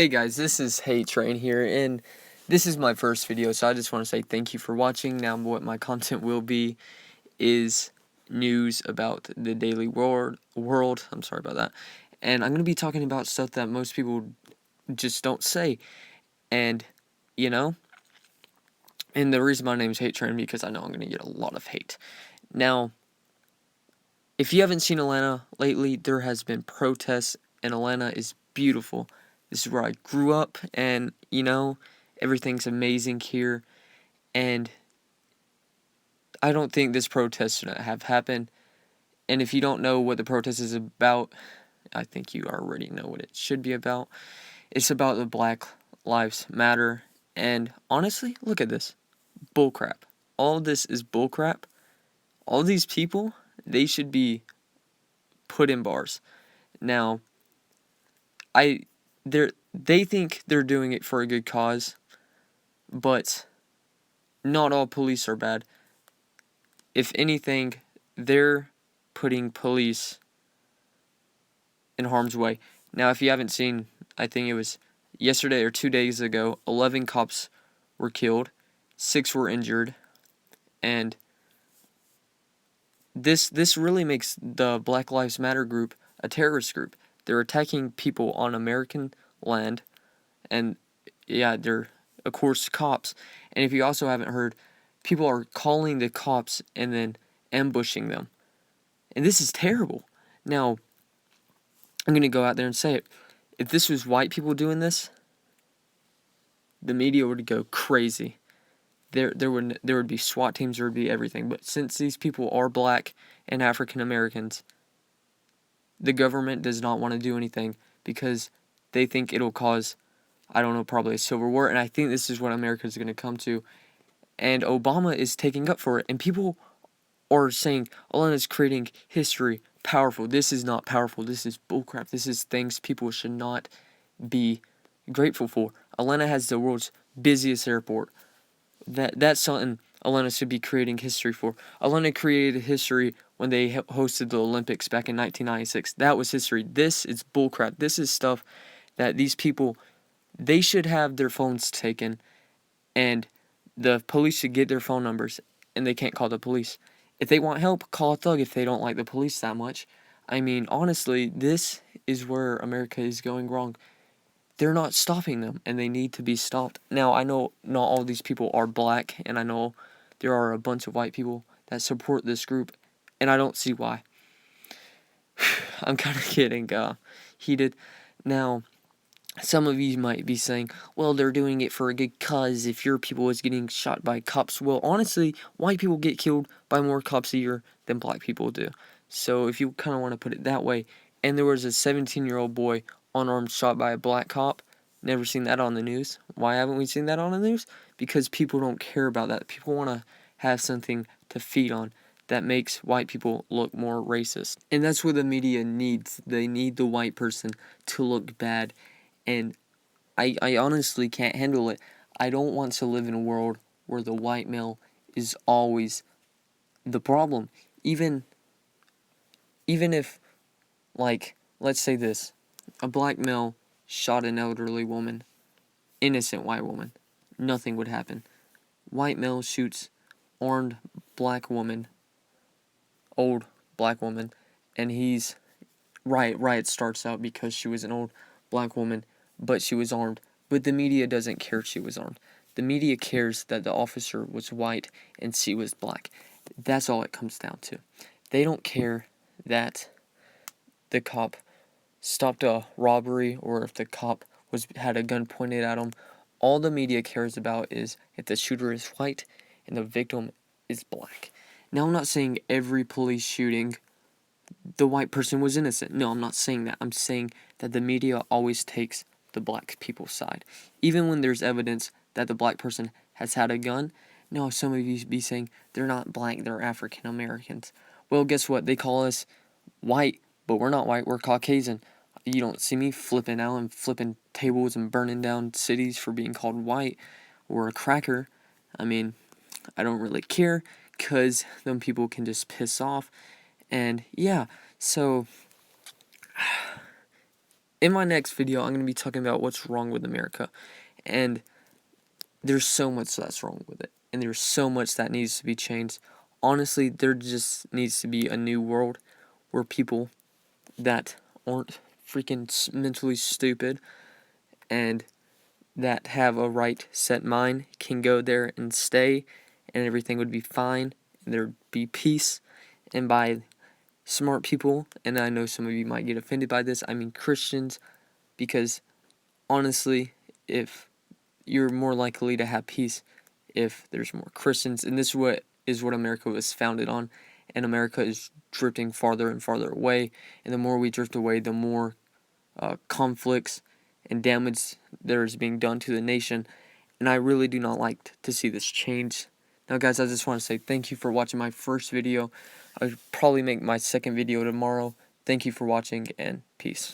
Hey guys, this is Hate Train here, and this is my first video, so I just want to say thank you for watching. Now what my content will be is news about the daily world. I'm sorry about that. And I'm going to be talking about stuff that most people just don't say. And, you know, and the reason my name is Hate Train because I know I'm going to get a lot of hate. Now, if you haven't seen Atlanta lately, there has been protests, and Atlanta is beautiful. This is where I grew up, and, everything's amazing here, and I don't think this protest should have happened. And if you don't know what the protest is about, I think you already know what it should be about. It's about the Black Lives Matter, and honestly, look at this. Bullcrap. All of this is bullcrap. All these people, they should be put in bars. Now, they think they're doing it for a good cause, but not all police are bad. If anything, they're putting police in harm's way. Now, if you haven't seen, I think it was yesterday or 2 days ago, 11 cops were killed, 6 were injured, and this really makes the Black Lives Matter group a terrorist group. They're attacking people on American land, and yeah, they're, of course, cops. And if you also haven't heard, people are calling the cops and then ambushing them. And this is terrible. Now, I'm going to go out there and say it. If this was white people doing this, the media would go crazy. There would be SWAT teams, there would be everything. But since these people are black and African Americans, the government does not want to do anything because they think it'll cause, I don't know, probably a civil war. And I think this is what America is going to come to. And Obama is taking up for it. And people are saying, Atlanta's creating history, powerful. This is not powerful. This is bullcrap. This is things people should not be grateful for. Atlanta has the world's busiest airport. That's something Atlanta should be creating history for. Atlanta created history when they hosted the Olympics back in 1996. That was history. This is bullcrap. This is stuff that these people, they should have their phones taken, and the police should get their phone numbers, and they can't call the police. If they want help, call a thug if they don't like the police that much. I mean, honestly, this is where America is going wrong. They're not stopping them, and they need to be stopped. Now, I know not all these people are black, and I know there are a bunch of white people that support this group, and I don't see why. I'm kind of getting heated. Now, some of you might be saying, well, they're doing it for a good cause if your people is getting shot by cops. Well, honestly, white people get killed by more cops a year than black people do. So if you kind of want to put it that way, and there was a 17-year-old boy unarmed shot by a black cop, never seen that on the news. Why haven't we seen that on the news? Because people don't care about that. People want to have something to feed on that makes white people look more racist. And that's what the media needs. They need the white person to look bad. And I honestly can't handle it. I don't want to live in a world where the white male is always the problem. Even if, like, let's say this, a black male shot an elderly woman, innocent white woman, nothing would happen. White male shoots armed black woman, old black woman, and he's riot starts out because she was an old black woman, but she was armed. But the media doesn't care if she was armed. The media cares that the officer was white and she was black. That's all it comes down to. They don't care that the cop stopped a robbery or if the cop had a gun pointed at him. All the media cares about is if the shooter is white and the victim is black. Now, I'm not saying every police shooting the white person was innocent. No, I'm not saying that. I'm saying that the media always takes the black people's side. Even when there's evidence that the black person has had a gun. No, some of you be saying they're not black, they're African Americans. Well, guess what? They call us white, but we're not white, we're Caucasian. You don't see me flipping out and flipping tables and burning down cities for being called white or a cracker. I mean, I don't really care because them people can just piss off. And yeah, so In my next video, I'm going to be talking about what's wrong with America. And there's so much that's wrong with it. And there's so much that needs to be changed. Honestly, there just needs to be a new world where people that aren't freaking mentally stupid and that have a right set mind can go there and stay, and everything would be fine, and there'd be peace. And by smart people, and I know some of you might get offended by this, I mean Christians, because honestly, if you're more likely to have peace if there's more Christians, and this is what America was founded on, and America is drifting farther and farther away, and the more we drift away, the more conflicts and damage there is being done to the nation, and I really do not like to see this change. Now guys, I just want to say thank you for watching my first video. I'll probably make my second video tomorrow. Thank you for watching, and peace.